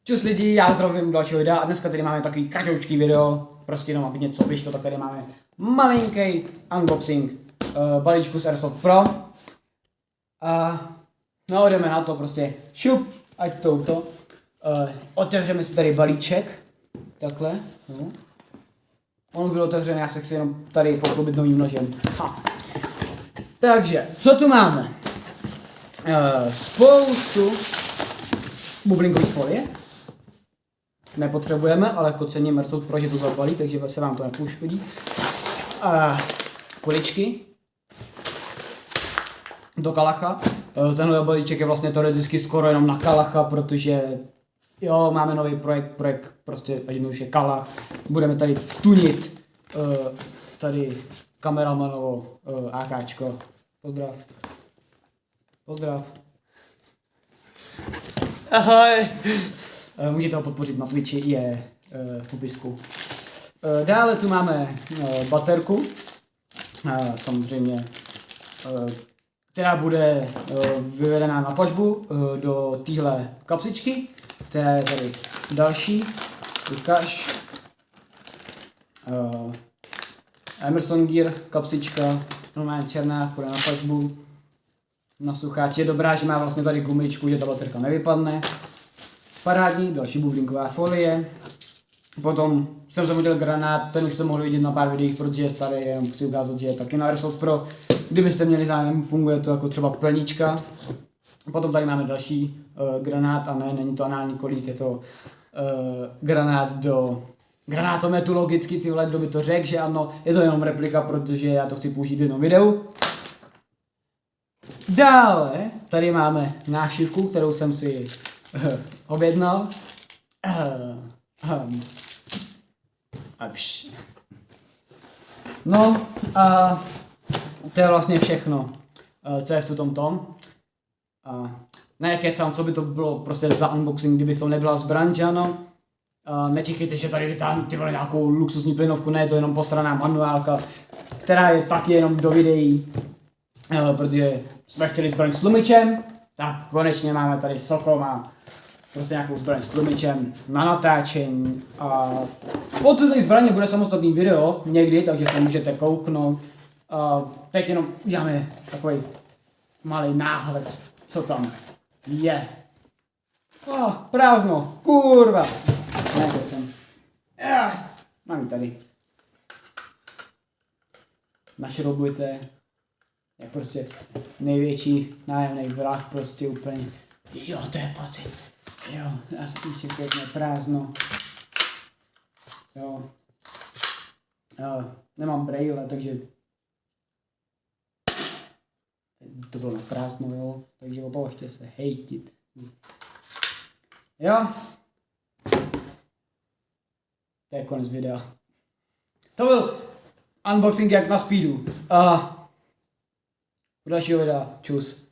Čus lidi, já zdravím dalšího videa a dneska tady máme takový kratoučký video, prostě jenom aby něco vyšlo, tak tady máme malinký unboxing balíčku z Airsoft Pro. A no jdeme na to prostě, šup, ať touto. Otevřeme si tady balíček, takhle, no. On byl otevřený, já se chci jenom tady pochlubit novým nožem. Ha. Takže, co tu máme? Spoustu bublinkových folie. Nepotřebujeme, ale jako cením Airsoft Pro, že to zabalí, takže se vám to nepůškodí. Kuličky. Do kalacha. Tenhle balíček je vlastně teoreticky skoro jenom na kalacha, protože jo, máme nový projekt prostě jednoduše kalach. Budeme tady tunit tady kameramanovo AKčko. Pozdrav. Pozdrav. Ahoj. Můžete ho podpořit na Twitchi, je v popisku. Dále tu máme baterku, samozřejmě, která bude vyvedená na pažbu do téhle kapsičky, která je tady další, ukáž. Emerson Gear kapsička, normálně černá, půjde na pažbu, na sucháč. Je dobrá, že má vlastně tady gumičku, že ta baterka nevypadne. Parádní, další bublinková folie. Potom jsem zavodil granát, ten už to mohli vidět na pár videích, protože je starý, jenom chci ukázat, že je taky na Airsoft Pro. Kdybyste měli zájem, funguje to jako třeba plnička. Potom tady máme další granát, a ne, není to anální kolík, je to granát do granátometu logicky, ty vole, kdo by to řekl, že ano, je to jenom replika, protože já to chci použít v jednom videu. Dále tady máme nášivku, kterou jsem si objednal. No a to je vlastně všechno, co je v tom. Ne kecám, co by to bylo prostě za unboxing, kdyby to nebyla zbraň, že ano. Nečekejte, že tady vytáhnu ty vole nějakou luxusní plynovku, ne, je to jenom posraná manuálka, která je taky jenom do videí, protože jsme chtěli zbraň s tlumičem, tak konečně máme tady Soko, má prostě nějakou zbraň s tlumičem na natáčení a o této zbraně bude samostatný video někdy, takže se můžete kouknout. Teď jenom uděláme takový malý náhled, co tam je. Prázdno, kurva. Ne, teď jsem. Mám ji tady. Našroubujte. Je prostě největší nájemný vrah, prostě úplně. Jo, to je pocit. Jo, já se tím pěkně prázdno. Jo. Nemám brejle, takže to bylo na prázdno, jo. Takže opovažte se hejtit. Jo. To je konec videa. To byl unboxing jak na speedu. U dalšího videa. Čus.